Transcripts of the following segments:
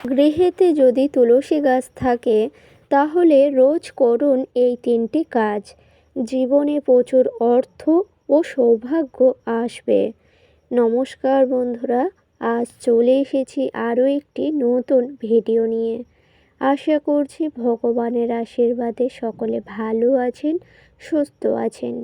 গৃহেতে যদি তুলসী গাছ থাকে তাহলে রোজ করুন এই 3টি কাজ। জীবনে প্রচুর অর্থ ও সৌভাগ্য আসবে। নমস্কার বন্ধুরা, আজ চলে এসেছি আরও একটি নতুন ভিডিও নিয়ে। আশা করছি ভগবানের আশীর্বাদে সকলে ভালো আছেন, সুস্থ আছেন।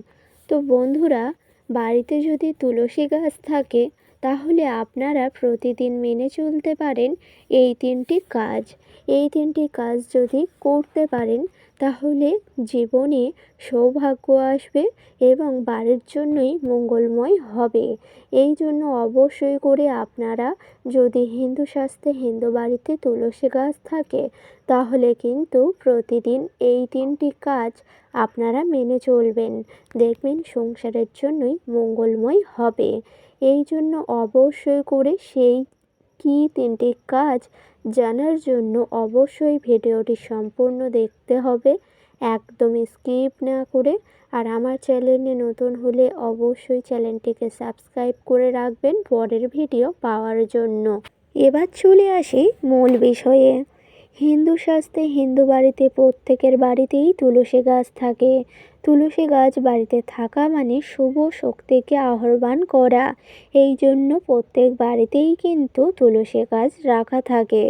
তো বন্ধুরা, বাড়িতে যদি তুলসী গাছ থাকে তাহলে আপনারা প্রতিদিন মেনে চলতে পারেন এই 3টি কাজ। এই 3টি কাজ যদি করতে পারেন তাহলে জীবনে সৌভাগ্য আসবে এবং বাড়ির জন্যই মঙ্গলময় হবে। এই জন্য অবশ্যই করে আপনারা, যদি হিন্দু শাস্ত্রে হিন্দু বাড়িতে তুলসী গাছ থাকে তাহলে কিন্তু প্রতিদিন এই 3টি কাজ আপনারা মেনে চলবেন। দেখবেন সংসারের জন্যই মঙ্গলময় হবে। এই জন্য অবশ্যই করে সেই কি 3টি কাজ জানার জন্য অবশ্যই ভিডিওটি সম্পূর্ণ দেখতে হবে, একদম স্কিপ না করে। আর আমার চ্যানেলে নতুন হলে অবশ্যই চ্যানেলটিকে সাবস্ক্রাইব করে রাখবেন পরের ভিডিও পাওয়ার জন্য। এবার চলে আসি মূল বিষয়ে। হিন্দু শাস্ত্রে হিন্দু বাড়িতে প্রত্যেকের বাড়িতেই তুলসী গাছ থাকে। তুলসী গাছ বাড়িতে থাকা মানে শুভ শক্তিকে আহ্বান করা। এই জন্য প্রত্যেক বাড়িতেই কিন্তু তুলসী গাছ রাখা থাকে।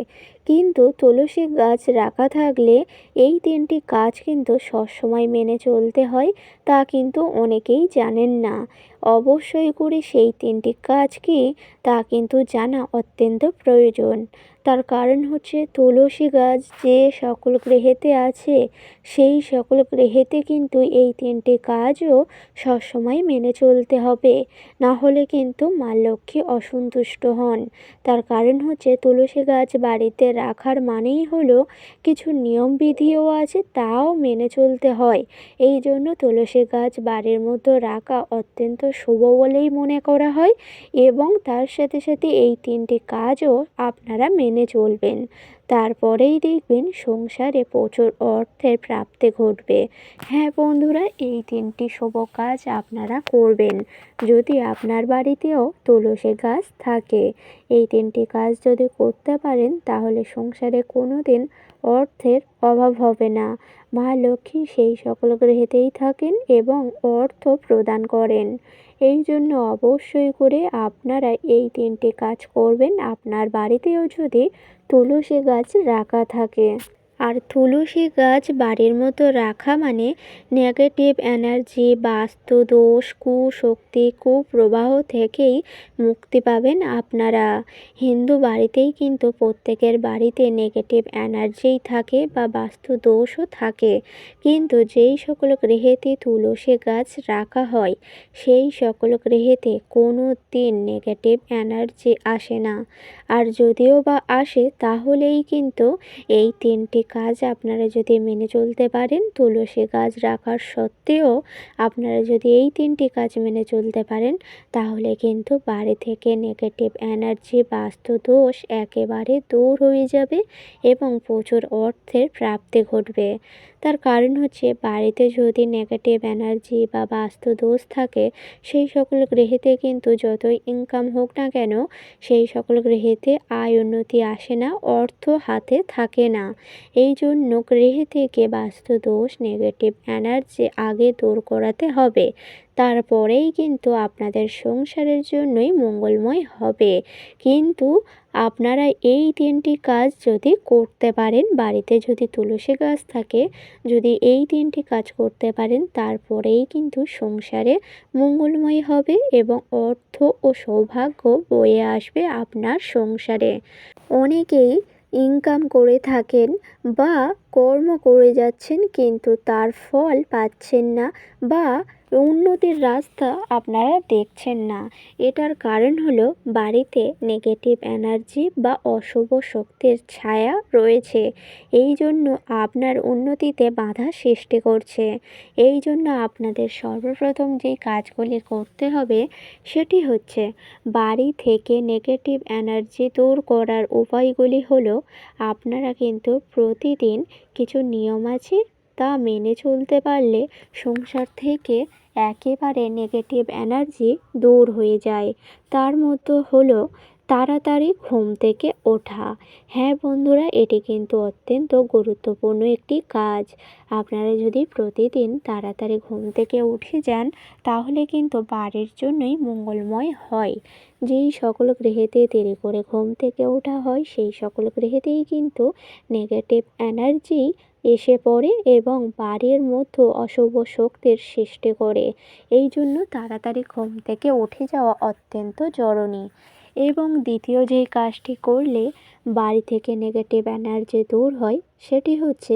কিন্তু তুলসী গাছ রাখা থাকলে এই 3টি কাজ কিন্তু সবসময় মেনে চলতে হয়, তা কিন্তু অনেকেই জানেন না। অবশ্যই করে সেই 3টি কাজ কি তা কিন্তু জানা অত্যন্ত প্রয়োজন। তার কারণ হচ্ছে তুলসী গাছ যে সকল গৃহেতে আছে সেই সকল গৃহেতে কিন্তু এই 3টি কাজও সবসময় মেনে চলতে হবে, না হলে কিন্তু মা লক্ষ্মী অসন্তুষ্ট হন। তার কারণ হচ্ছে তুলসী গাছ বাড়িতে রাখার মানেই হলো কিছু নিয়মবিধিও আছে, তাও মেনে চলতে হয়। এই জন্য তুলসী গাছ বাড়ির মধ্যে রাখা অত্যন্ত শুভ বলেই মনে করা হয় এবং তার সাথে সাথে এই 3টি কাজও আপনারা মেনে চলবেন। তারপরেই দেখবেন সংসারে প্রচুর অর্থের প্রাপ্তি ঘটবে। হ্যাঁ বন্ধুরা, এই 3টি শুভ কাজ আপনারা করবেন যদি আপনার বাড়িতেও তুলসী গাছ থাকে। এই 3টি কাজ যদি করতে পারেন তাহলে সংসারে কোনো দিন অর্থের অভাব হবে না। মা লক্ষ্মী সেই সকল গৃহেতেই থাকেন এবং অর্থ প্রদান করেন। এই জন্য অবশ্যই করে আপনারা এই 3টি কাজ করবেন আপনার বাড়িতেও যদি তুলসী গাছ রাখা থাকে। আর তুলসী গাছ বাড়ির মতো রাখা মানে নেগেটিভ এনার্জি, বাস্তু দোষ, কুশক্তি, কুপ্রবাহ থেকেই মুক্তি পাবেন আপনারা। হিন্দু বাড়িতেই কিন্তু প্রত্যেকের বাড়িতে নেগেটিভ এনার্জিই থাকে বা বাস্তু দোষও থাকে। কিন্তু যেই সকল গৃহেতে তুলসী গাছ রাখা হয় সেই সকল গৃহেতে কোনো দিন নেগেটিভ এনার্জি আসে না। আর যদিও বা আসে তাহলেই কিন্তু এই 3টি কাজ আপনারা যদি মেনে চলতে পারেন, তুলসী গাছ রাখার সত্ত্বেও আপনারা যদি এই 3টি কাজ মেনে চলতে পারেন তাহলে কিন্তু বাড়ি থেকে নেগেটিভ এনার্জি, বাস্তু দোষ একেবারে দূর হয়ে যাবে এবং প্রচুর অর্থের প্রাপ্তি ঘটবে। তার কারণ হচ্ছে বাড়িতে যদি নেগেটিভ এনার্জি বা বাস্তু দোষ থাকে সেই সকল গৃহেতে কিন্তু যতই ইনকাম হোক না কেন সেই সকল গৃহেতে আয় উন্নতি আসে না, অর্থ হাতে থাকে না। এই জন্য গৃহে থেকে বাস্তু দোষ, নেগেটিভ এনার্জি আগে দূর করাতে হবে, তারপরেই কিন্তু আপনাদের সংসারের জন্যই মঙ্গলময় হবে। কিন্তু আপনারা এই 3টি কাজ যদি করতে পারেন, বাড়িতে যদি তুলসী গাছ থাকে, যদি এই 3টি কাজ করতে পারেন তারপরেই কিন্তু সংসারে মঙ্গলময় হবে এবং অর্থ ও সৌভাগ্য বয়ে আসবে আপনার সংসারে। অনেকেই ইনকাম করে থাকেন বা কর্ম করে যাচ্ছেন কিন্তু তার ফল পাচ্ছেন না বা উন্নতির রাস্তা আপনারা দেখছেন না। এটার কারণ হলো বাড়িতে নেগেটিভ এনার্জি বা অশুভ শক্তির ছায়া রয়েছে। এই জন্য আপনার উন্নতিতে বাধা সৃষ্টি করছে। এই জন্য আপনাদের সর্বপ্রথম যে কাজগুলি করতে হবে সেটি হচ্ছে বাড়ি থেকে নেগেটিভ এনার্জি দূর করার উপায়গুলি হলো আপনারা কিন্তু প্রতিদিন কিছু নিয়ম আছে তা মেনে চলতে পারলে সংসার থেকে একেবারে নেগেটিভ এনার্জি দূর হয়ে যায়। তার মধ্যে হলো তাড়াতাড়ি ঘুম থেকে ওঠা। হ্যাঁ বন্ধুরা, এটি কিন্তু অত্যন্ত গুরুত্বপূর্ণ একটি কাজ। আপনারা যদি প্রতিদিন তাড়াতাড়ি ঘুম থেকে উঠে যান তাহলে কিন্তু বাড়ির জন্যই মঙ্গলময় হয়। যেই সকল গৃহেতে দেরি করে ঘুম থেকে ওঠা হয় সেই সকল গৃহেতেই কিন্তু নেগেটিভ এনার্জি এসে পড়ে এবং বাড়ির মধ্যে অশুভ শক্তির সৃষ্টি করে। এই জন্য তাড়াতাড়ি ঘুম থেকে উঠে যাওয়া অত্যন্ত জরুরি। এবং দ্বিতীয় যেই কাজটি করলে বাড়ি থেকে নেগেটিভ এনার্জি দূর হয় সেটি হচ্ছে,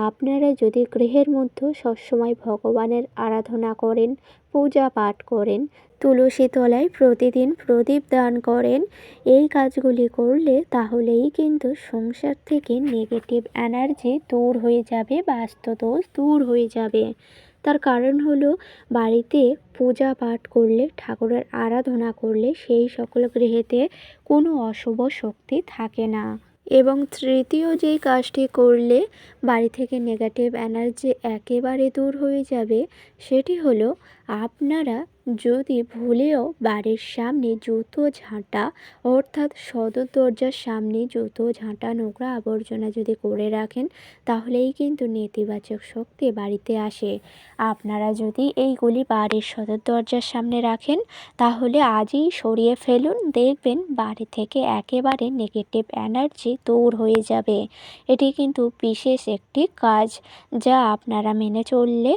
আপনারা যদি গৃহের মধ্যে সবসময় ভগবানের আরাধনা করেন, পূজা পাঠ করেন, তুলসী তলায় প্রতিদিন প্রদীপ দান করেন, এই কাজগুলি করলে তাহলেই কিন্তু সংসার থেকে নেগেটিভ এনার্জি দূর হয়ে যাবে, বাস্তুদোষ দূর হয়ে যাবে। তার কারণ হলো, বাড়িতে পূজা পাঠ করলে, ঠাকুরের আরাধনা করলে সেই সকল গৃহেতে কোনো অশুভ শক্তি থাকে না। এবং তৃতীয় যেই কাজটি করলে বাড়ি থেকে নেগেটিভ এনার্জি একেবারে দূর হয়ে যাবে সেটি হলো, আপনারা যদি ভুলেও বাড়ির সামনে জুতো ঝাঁটা, অর্থাৎ সদর দরজার সামনে জুতো ঝাঁটা, নোংরা আবর্জনা যদি করে রাখেন তাহলেই কিন্তু নেতিবাচক শক্তি বাড়িতে আসে। আপনারা যদি এইগুলি বাড়ির সদর দরজার সামনে রাখেন তাহলে আজই সরিয়ে ফেলুন, দেখবেন বাড়ি থেকে একেবারে নেগেটিভ এনার্জি দূর হয়ে যাবে। এটি কিন্তু বিশেষ একটি কাজ যা আপনারা মেনে চললে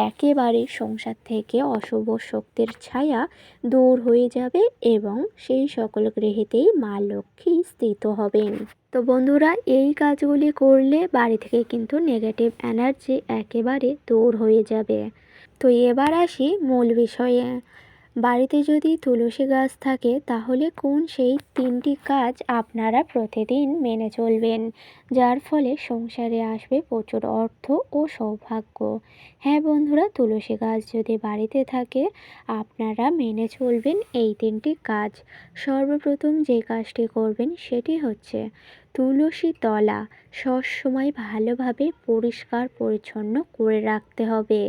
একেবারে সংসার থেকে অশুভ শক্তির ছায়া দূর হয়ে যাবে এবং সেই সকল গৃহেতেই মা লক্ষ্মী স্থিত হবেন। তো বন্ধুরা, এই কাজগুলি করলে বাড়ি থেকে কিন্তু নেগেটিভ এনার্জি একেবারে দূর হয়ে যাবে। তো এবার আসি মূল বিষয়ে। বাড়িতে যদি তুলসী গাছ থাকে তাহলে কোন সেই 3টি কাজ আপনারা প্রতিদিন মেনে চলবেন, যার ফলে সংসারে আসবে প্রচুর অর্থ ও সৌভাগ্য। হ্যাঁ বন্ধুরা, তুলসী গাছ যদি বাড়িতে থাকে আপনারা মেনে চলবেন এই 3টি কাজ। সর্বপ্রথম যে কাজটি করবেন সেটি হচ্ছে, তুলসী তলা সবসময় ভালোভাবে পরিষ্কার পরিচ্ছন্ন করে রাখতে হবে।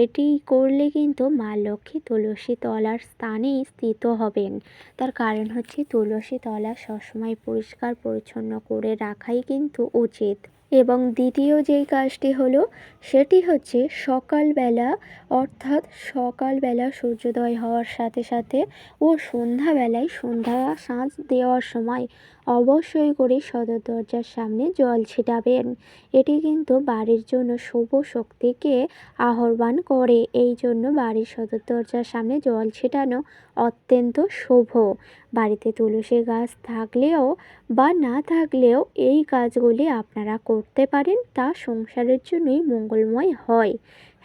এটি করলে কিন্তু মা লক্ষ্মী তুলসী তলার স্থানেই স্থিত হবেন। তার কারণ হচ্ছে, তুলসী তলা সবসময় পরিষ্কার পরিচ্ছন্ন করে রাখাই কিন্তু উচিত। এবং দ্বিতীয় যেই কাজটি হলো সেটি হচ্ছে, সকালবেলা, অর্থাৎ সকালবেলা সূর্যোদয় হওয়ার সাথে সাথে ও সন্ধ্যাবেলায় সন্ধ্যা সাঁজ দেওয়ার সময় অবশ্যই করে সদর দরজার সামনে জল ছিটাবেন। এটি কিন্তু বাড়ির জন্য শুভ শক্তিকে আহ্বান করে। এই জন্য বাড়ির সদর দরজার সামনে জল ছিটানো অত্যন্ত শুভ। বাড়িতে তুলসী গাছ থাকলেও বা না থাকলেও এই কাজগুলি আপনারা করতে পারেন, তা সংসারের জন্যই মঙ্গলময় হয়।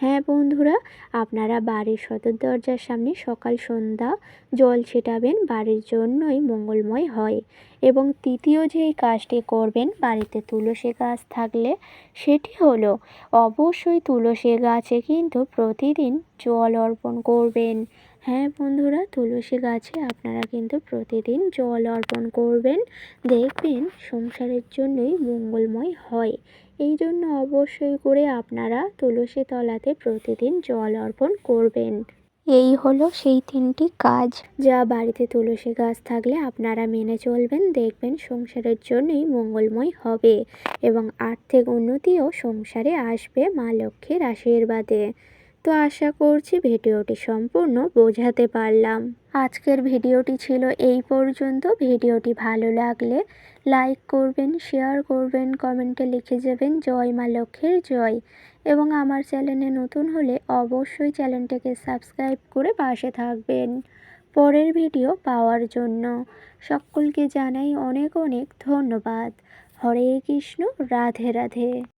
হ্যাঁ বন্ধুরা, আপনারা বাড়ির সদর দরজার সামনে সকাল সন্ধ্যা জল ছিটাবেন, বাড়ির জন্যই মঙ্গলময় হয়। এবং তৃতীয় যেই কাজটি করবেন বাড়িতে তুলসী গাছ থাকলে সেটি হলো, অবশ্যই তুলসী গাছে কিন্তু প্রতিদিন জল অর্পণ করবেন। হ্যাঁ বন্ধুরা, তুলসী গাছে আপনারা কিন্তু প্রতিদিন জল অর্পণ করবেন, দেখবেন সংসারের জন্যই মঙ্গলময় হয়। এই জন্য অবশ্যই করে আপনারা তুলসী তলাতে প্রতিদিন জল অর্পণ করবেন। এই হলো সেই 3টি কাজ যা বাড়িতে তুলসী গাছ থাকলে আপনারা মেনে চলবেন, দেখবেন সংসারের জন্যই মঙ্গলময় হবে এবং আর্থিক উন্নতিও সংসারে আসবে মা লক্ষ্মীর আশীর্বাদে। তো আশা করছি ভিডিওটি সম্পূর্ণ বোঝাতে পারলাম। আজকের ভিডিওটি ছিল এই পর্যন্ত। ভিডিওটি ভালো লাগলে লাইক করবেন, শেয়ার করবেন, কমেন্টে লিখে যাবেন জয় মা লক্ষ্মীর জয়। এবং আমার চ্যানেলে নতুন হলে অবশ্যই চ্যানেলটাকে সাবস্ক্রাইব করে পাশে থাকবেন পরের ভিডিও পাওয়ার জন্য। সকলকে জানাই অনেক অনেক ধন্যবাদ। হরে কৃষ্ণ, রাধে রাধে।